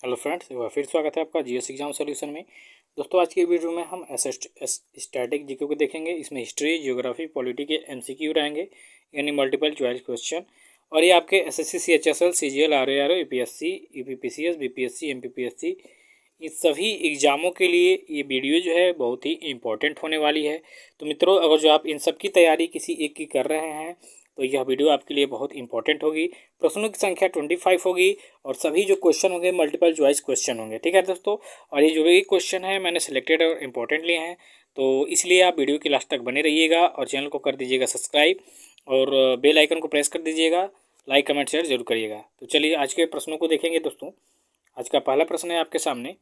Hello friends, एक बार फिर स्वागत है आपका जीएस एग्जाम सॉल्यूशन में। दोस्तों, आज की वीडियो में हम स्टैटिक जीके को देखेंगे। इसमें हिस्ट्री, ज्योग्राफी, पॉलिटी के एमसीक्यू रहेंगे, यानी मल्टीपल चॉइस क्वेश्चन। और ये आपके SSC, CHSL, CGL, RAR, UPSC, UPPCS, BPSC, MPPSC, इस सभी एग्ज़ामों के लिए ये वीडियो जो है बहुत ही इम्पोर्टेंट होने वाली है। तो मित्रों, अगर जो आप इन सब की तैयारी किसी एक की कर रहे हैं तो यह वीडियो आपके लिए बहुत इंपॉर्टेंट होगी। प्रश्नों की संख्या 25 होगी और सभी जो क्वेश्चन होंगे मल्टीपल चॉइस क्वेश्चन होंगे। ठीक है दोस्तों, और ये जो भी क्वेश्चन है मैंने सिलेक्टेड और इम्पोर्टेंट लिए हैं, तो इसलिए आप वीडियो की लास्ट तक बने रहिएगा और चैनल को कर दीजिएगा सब्सक्राइब और बेल आइकन को प्रेस कर दीजिएगा। लाइक कमेंट शेयर जरूर करिएगा। तो चलिए आज के प्रश्नों को देखेंगे दोस्तों। आज का पहला प्रश्न है आपके सामने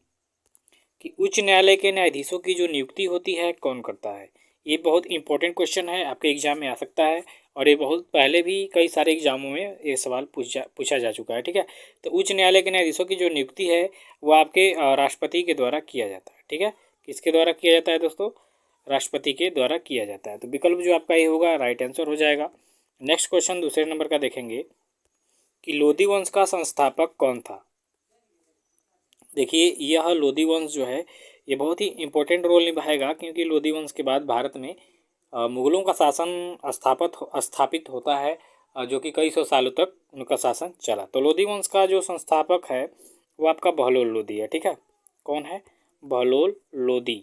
कि उच्च न्यायालय के न्यायाधीशों की जो नियुक्ति होती है कौन करता है। ये बहुत इंपॉर्टेंट क्वेश्चन है, आपके एग्जाम में आ सकता है और ये बहुत पहले भी कई सारे एग्जामों में ये सवाल पूछा जा चुका है। ठीक है, तो उच्च न्यायालय के न्यायाधीशों की जो नियुक्ति है वो आपके राष्ट्रपति के द्वारा किया जाता है। ठीक है, किसके द्वारा किया जाता है दोस्तों? राष्ट्रपति के द्वारा किया जाता है। तो विकल्प जो आपका ये होगा राइट आंसर हो जाएगा। नेक्स्ट क्वेश्चन दूसरे नंबर का देखेंगे कि लोधी वंश का संस्थापक कौन था। देखिए, यह लोधी वंश जो है ये बहुत ही इम्पोर्टेंट रोल निभाएगा, क्योंकि लोधी वंश के बाद भारत में मुगलों का शासन स्थापित होता है, जो कि कई सौ सालों तक उनका शासन चला। तो लोधी वंश का जो संस्थापक है वो आपका बहलोल लोधी है। ठीक है, कौन है? बहलोल लोधी।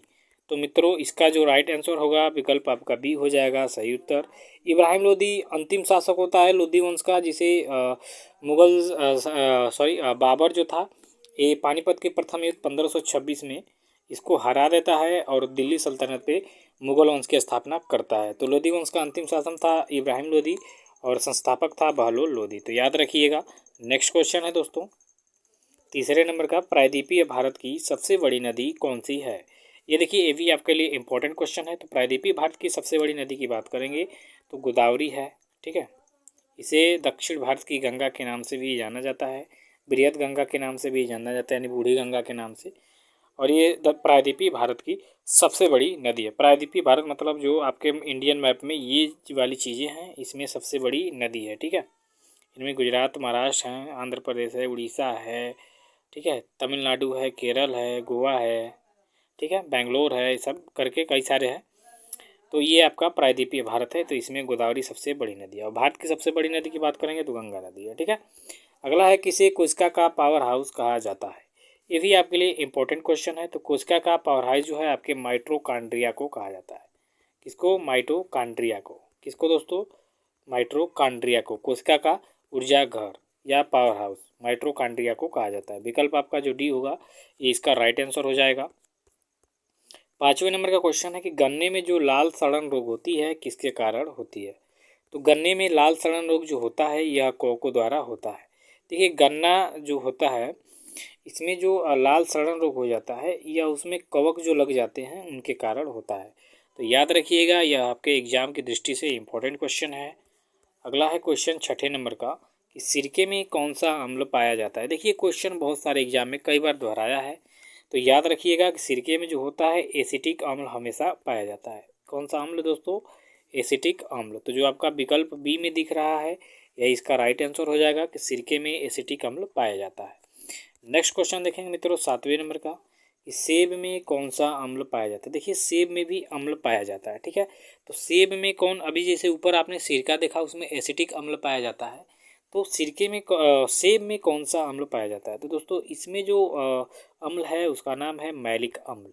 तो मित्रों, इसका जो राइट आंसर होगा विकल्प आपका बी हो जाएगा सही उत्तर। इब्राहिम लोधी अंतिम शासक होता है लोधी वंश का, जिसे बाबर जो था, ये पानीपत के प्रथम युद्ध 1526 में इसको हरा देता है और दिल्ली सल्तनत पे मुगल वंश की स्थापना करता है। तो लोधी वंश का अंतिम शासन था इब्राहिम लोधी और संस्थापक था बहलोल लोधी। तो याद रखिएगा। नेक्स्ट क्वेश्चन है दोस्तों तीसरे नंबर का, प्रायद्वीपीय भारत की सबसे बड़ी नदी कौन सी है। ये देखिए, ये भी आपके लिए इंपॉर्टेंट क्वेश्चन है। तो प्रायद्वीपीय भारत की सबसे बड़ी नदी की बात करेंगे तो गोदावरी है। ठीक है, इसे दक्षिण भारत की गंगा के नाम से भी जाना जाता है, बृहद गंगा के नाम से भी जाना जाता है, यानी बूढ़ी गंगा के नाम से। और ये प्रायद्वीपीय भारत की सबसे बड़ी नदी है। प्रायद्वीपीय भारत मतलब जो आपके इंडियन मैप में ये वाली चीज़ें हैं, इसमें सबसे बड़ी नदी है। ठीक है, इनमें गुजरात, महाराष्ट्र हैं, आंध्र प्रदेश है, उड़ीसा है, ठीक है, तमिलनाडु है, केरल है, गोवा है, ठीक है, बेंगलोर है, ये सब करके कई सारे हैं। तो ये आपका प्रायद्वीपीय भारत है, तो इसमें गोदावरी सबसे बड़ी नदी है। और भारत की सबसे बड़ी नदी की बात करेंगे तो गंगा नदी है। ठीक है, अगला है किसे कोस्का का पावर हाउस कहा जाता है। ये भी आपके लिए इंपॉर्टेंट क्वेश्चन है। तो कोस्का का पावर हाउस जो है आपके माइटोकॉन्ड्रिया को कहा जाता है। किसको? माइटोकॉन्ड्रिया को। किसको दोस्तों? माइटोकॉन्ड्रिया को। कोस्का का ऊर्जा घर या पावर हाउस माइटोकॉन्ड्रिया को कहा जाता है। विकल्प आपका जो डी होगा ये इसका राइट आंसर हो जाएगा। पाँचवें नंबर का क्वेश्चन है कि गन्ने में जो लाल सड़न रोग होती है किसके कारण होती है। तो गन्ने में लाल सड़न रोग जो होता है यह कोको द्वारा होता है। देखिए, गन्ना जो होता है इसमें जो लाल सड़न रोग हो जाता है या उसमें कवक जो लग जाते हैं उनके कारण होता है। तो याद रखिएगा, यह आपके एग्जाम की दृष्टि से इम्पोर्टेंट क्वेश्चन है। अगला है क्वेश्चन छठे नंबर का कि सिरके में कौन सा अम्ल पाया जाता है। देखिए, क्वेश्चन बहुत सारे एग्जाम में कई बार दोहराया है। तो याद रखिएगा कि सिरके में जो होता है एसिटिक अम्ल हमेशा पाया जाता है। कौन सा अम्ल दोस्तों? एसिटिक अम्ल। तो जो आपका विकल्प बी में दिख रहा है यह इसका राइट आंसर हो जाएगा कि सिरके में एसिटिक अम्ल पाया जाता है। नेक्स्ट क्वेश्चन देखेंगे मित्रों सातवें नंबर का कि सेब में कौन सा अम्ल पाया जाता है। देखिए, सेब में भी अम्ल पाया जाता है। ठीक है, तो सेब में कौन, अभी जैसे ऊपर आपने सिरका देखा उसमें एसिटिक अम्ल पाया जाता है, तो सिरके में सेब में कौन सा अम्ल पाया जाता है। तो दोस्तों इसमें जो अम्ल है उसका नाम है मैलिक अम्ल।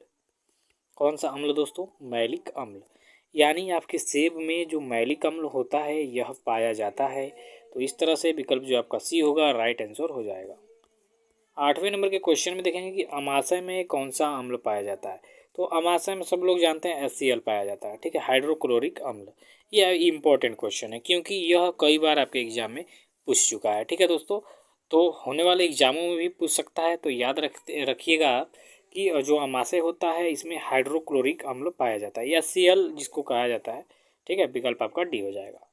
कौन सा अम्ल दोस्तों? मैलिक अम्ल। यानी आपके सेब में जो मैलिक अम्ल होता है यह पाया जाता है। तो इस तरह से विकल्प जो आपका सी होगा राइट आंसर हो जाएगा। आठवें नंबर के क्वेश्चन में देखेंगे कि अमाशय में कौन सा अम्ल पाया जाता है। तो अमाशय में सब लोग जानते हैं HCl पाया जाता है। ठीक है, हाइड्रोक्लोरिक अम्ल। यह इंपॉर्टेंट क्वेश्चन है क्योंकि यह कई बार आपके एग्जाम में पूछ चुका है। ठीक है दोस्तों, तो होने वाले एग्जामों में भी पूछ सकता है। तो याद रखिएगा आप कि जो अमाशय होता है इसमें हाइड्रोक्लोरिक अम्ल पाया जाता है या HCl जिसको कहा जाता है। ठीक है, विकल्प आपका डी हो जाएगा।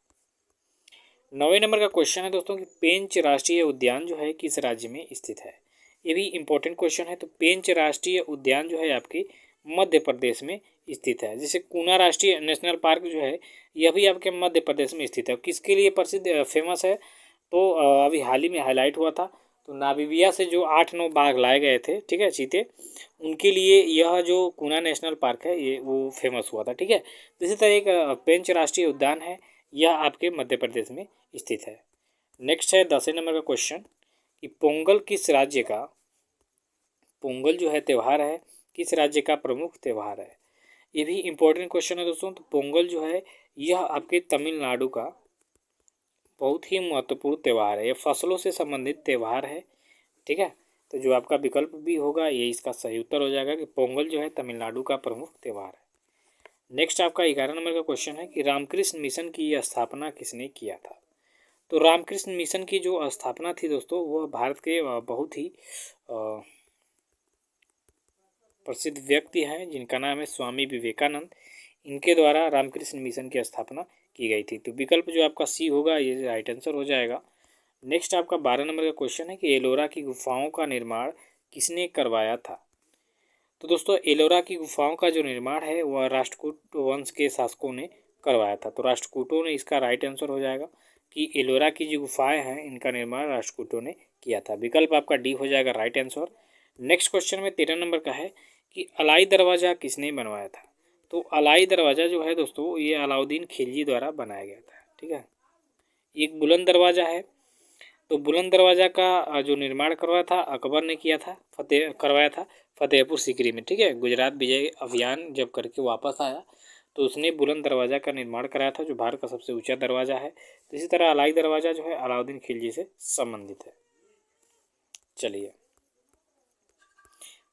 9वें नंबर का क्वेश्चन है दोस्तों कि पेंच राष्ट्रीय उद्यान जो है किस राज्य में स्थित है। ये भी इम्पोर्टेंट क्वेश्चन है। तो पेंच राष्ट्रीय उद्यान जो है आपके मध्य प्रदेश में स्थित है। जैसे पूना राष्ट्रीय नेशनल पार्क जो है यह भी आपके मध्य प्रदेश में स्थित है। किसके लिए प्रसिद्ध फेमस है? तो अभी हाल ही में हाईलाइट हुआ था तो नामीबिया से जो 8-9 बाघ लाए गए थे, ठीक है, चीते, उनके लिए यह जो कुना नेशनल पार्क है ये वो फेमस हुआ था, ठीक है। तो इसी तरह एक पेंच राष्ट्रीय उद्यान है, यह आपके मध्य प्रदेश में स्थित है। नेक्स्ट है 10वें नंबर का क्वेश्चन कि पोंगल किस राज्य का, पोंगल जो है त्यौहार है, किस राज्य का प्रमुख त्यौहार है। ये भी इम्पोर्टेंट क्वेश्चन है दोस्तों। तो पोंगल जो है यह आपके तमिलनाडु का बहुत ही महत्वपूर्ण त्यौहार है, ये फसलों से संबंधित त्यौहार है, ठीक है। तो जो आपका विकल्प भी होगा ये इसका सही उत्तर हो जाएगा कि पोंगल जो है तमिलनाडु का प्रमुख त्यौहार है। नेक्स्ट आपका 11 नंबर का क्वेश्चन है कि रामकृष्ण मिशन की स्थापना किसने किया था। तो रामकृष्ण मिशन की जो स्थापना थी दोस्तों वह भारत के बहुत ही प्रसिद्ध व्यक्ति हैं जिनका नाम है स्वामी विवेकानंद, इनके द्वारा रामकृष्ण मिशन की स्थापना की गई थी। तो विकल्प जो आपका सी होगा ये राइट आंसर हो जाएगा। नेक्स्ट आपका 12 नंबर का क्वेश्चन है कि एलोरा की गुफाओं का निर्माण किसने करवाया था। तो दोस्तों एलोरा की गुफाओं का जो निर्माण है वह राष्ट्रकूट वंश के शासकों ने करवाया था। तो राष्ट्रकूटों ने इसका राइट आंसर हो जाएगा कि एलोरा की जो गुफाएं हैं इनका निर्माण राष्ट्रकूटों ने किया था। विकल्प आपका डी हो जाएगा राइट आंसर। नेक्स्ट क्वेश्चन में 13 नंबर का है कि अलाई दरवाज़ा किसने बनवाया था। तो अलाई दरवाज़ा जो है दोस्तों ये अलाउद्दीन खिलजी द्वारा बनाया गया था, ठीक है। एक बुलंद दरवाज़ा है, तो बुलंद दरवाज़ा का जो निर्माण करवाया था अकबर ने किया था, करवाया था फतेहपुर सीकरी में, ठीक है। गुजरात विजय अभियान जब करके वापस आया तो उसने बुलंद दरवाज़ा का निर्माण कराया था जो भारत का सबसे ऊंचा दरवाज़ा है। तो इसी तरह अलाई दरवाज़ा जो है अलाउद्दीन खिलजी से संबंधित है। चलिए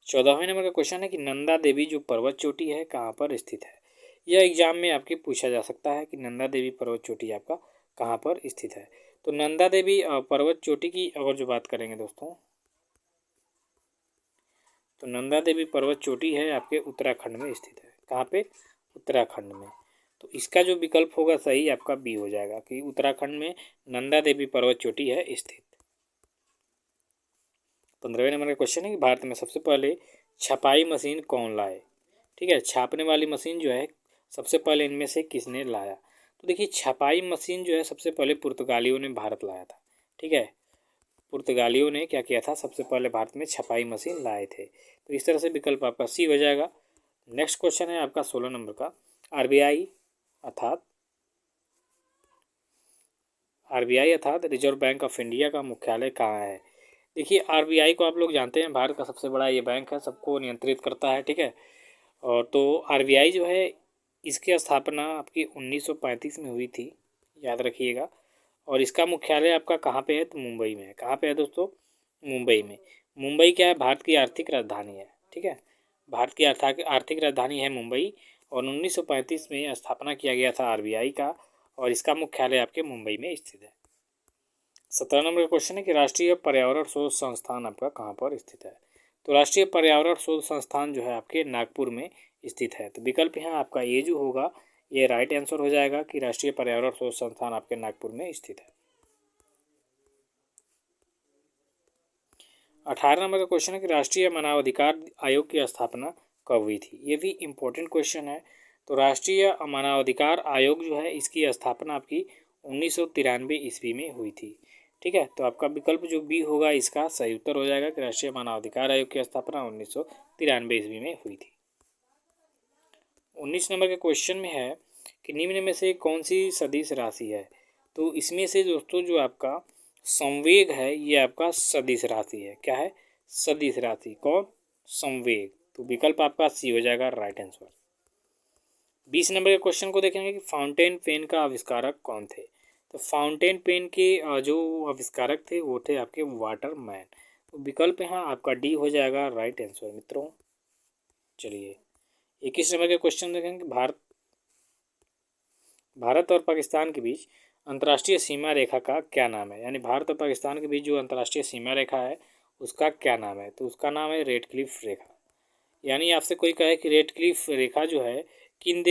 14वें नंबर का क्वेश्चन है कि नंदा देवी जो पर्वत चोटी है कहाँ पर स्थित है। यह एग्जाम में आपके पूछा जा सकता है कि नंदा देवी पर्वत चोटी आपका कहाँ पर स्थित है। तो नंदा देवी पर्वत चोटी की अगर जो बात करेंगे दोस्तों तो नंदा देवी पर्वत चोटी है आपके उत्तराखंड में स्थित है। कहाँ पे, उत्तराखंड में। तो इसका जो विकल्प होगा सही आपका बी हो जाएगा कि उत्तराखंड में नंदा देवी पर्वत चोटी है स्थित। 15वें नंबर का क्वेश्चन है कि भारत में सबसे पहले छपाई मशीन कौन लाए। ठीक है, छापने वाली मशीन जो है सबसे पहले इनमें से किसने लाया। तो देखिए छपाई मशीन जो है सबसे पहले पुर्तगालियों ने भारत लाया था, ठीक है। पुर्तगालियों ने क्या किया था, सबसे पहले भारत में छपाई मशीन लाए थे। तो इस तरह से विकल्प आपका सी हो जाएगा। नेक्स्ट क्वेश्चन है आपका 16 नंबर का, आरबीआई अर्थात रिजर्व बैंक ऑफ इंडिया का मुख्यालय कहाँ है। देखिए आरबीआई को आप लोग जानते हैं भारत का सबसे बड़ा ये बैंक है, सबको नियंत्रित करता है, ठीक है। और तो आरबीआई जो है इसकी स्थापना आपकी 1935 में हुई थी, याद रखिएगा। और इसका मुख्यालय आपका कहाँ पे है, तो मुंबई में है। कहाँ पे है दोस्तों, मुंबई में। मुंबई क्या है, भारत की आर्थिक राजधानी है, ठीक है। भारत की आर्थिक राजधानी है मुंबई। और 1935 में स्थापना किया गया था आरबीआई का और इसका मुख्यालय आपके मुंबई में स्थित है। 17 नंबर का क्वेश्चन है कि राष्ट्रीय पर्यावरण शोध संस्थान आपका कहाँ पर स्थित है। तो राष्ट्रीय पर्यावरण शोध संस्थान जो है आपके नागपुर में स्थित है। तो विकल्प यहाँ आपका ये जो होगा ये राइट आंसर हो जाएगा कि राष्ट्रीय पर्यावरण शोध संस्थान आपके नागपुर में स्थित है। 18 नंबर का क्वेश्चन है कि राष्ट्रीय मानवाधिकार आयोग की स्थापना कब हुई थी। ये भी इम्पोर्टेंट क्वेश्चन है। तो राष्ट्रीय मानवाधिकार आयोग जो है इसकी स्थापना आपकी 1993 ईस्वी में हुई थी, ठीक है। तो आपका विकल्प जो बी होगा इसका सही उत्तर हो जाएगा कि राष्ट्रीय मानवाधिकार आयोग की स्थापना 1993 ईस्वी में हुई थी। 19 नंबर के क्वेश्चन में है कि निम्न में से कौन सी सदिश राशि है। तो इसमें से दोस्तों जो आपका संवेग है ये आपका सदिश राशि है। क्या है, सदिश राशि। कौन, संवेग। तो विकल्प आपका सी हो जाएगा राइट आंसर। 20 नंबर के क्वेश्चन को देखेंगे कि फाउंटेन पेन का आविष्कारक कौन थे। तो फाउंटेन पेन के जो आविष्कारक थे वो थे आपके वाटरमैन। तो विकल्प यहाँ आपका डी हो जाएगा राइट आंसर मित्रों। चलिए 21 नंबर के क्वेश्चन देखेंगे भारत और पाकिस्तान के बीच अंतर्राष्ट्रीय सीमा रेखा का क्या नाम है। यानी भारत और पाकिस्तान के बीच जो अंतर्राष्ट्रीय सीमा रेखा है उसका क्या नाम है। तो उसका नाम है रेड क्लिफ रेखा। यानी आपसे कोई कहे कि रेड क्लिफ रेखा जो है किन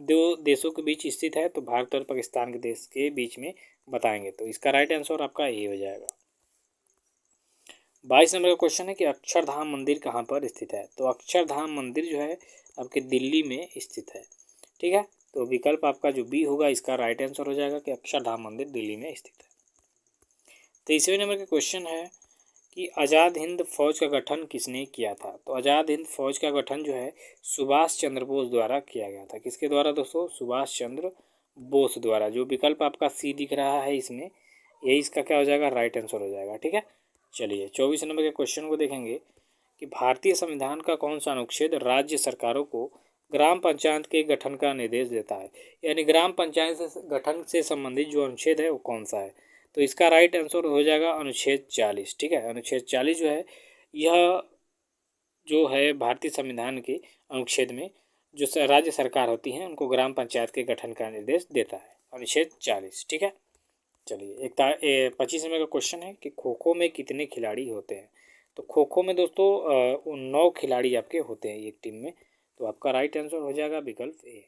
दो देशों के बीच स्थित है, तो भारत और पाकिस्तान के देश के बीच में बताएंगे। तो इसका राइट आंसर आपका ये हो जाएगा। 22 नंबर का क्वेश्चन है कि अक्षरधाम मंदिर कहाँ पर स्थित है। तो अक्षरधाम मंदिर जो है आपके दिल्ली में स्थित है, ठीक है। तो विकल्प आपका जो बी होगा इसका राइट आंसर हो जाएगा कि अक्षरधाम मंदिर दिल्ली में स्थित है। 23वें नंबर का क्वेश्चन है कि आज़ाद हिंद फौज का गठन किसने किया था। तो आज़ाद हिंद फौज का गठन जो है सुभाष चंद्र बोस द्वारा किया गया था। किसके द्वारा दोस्तों? सुभाष चंद्र बोस द्वारा। जो विकल्प आपका सी दिख रहा है इसमें, यही इसका क्या हो जाएगा? राइट आंसर हो जाएगा। ठीक है, चलिए 24 नंबर के क्वेश्चन को देखेंगे कि भारतीय संविधान का कौन सा अनुच्छेद राज्य सरकारों को ग्राम पंचायत के गठन का निर्देश देता है। यानी ग्राम पंचायत से गठन से संबंधित जो अनुच्छेद है वो कौन सा है? तो इसका राइट आंसर हो जाएगा अनुच्छेद 40। ठीक है, अनुच्छेद 40 जो है यह जो है भारतीय संविधान के अनुच्छेद में जो राज्य सरकार होती हैं उनको ग्राम पंचायत के गठन का निर्देश देता है, अनुच्छेद 40। ठीक है, चलिए 25 नंबर का क्वेश्चन है कि खो खो में कितने खिलाड़ी होते हैं। तो खो खो में दोस्तों 9 खिलाड़ी आपके होते हैं एक टीम में। तो आपका राइट आंसर हो जाएगा विकल्प ए।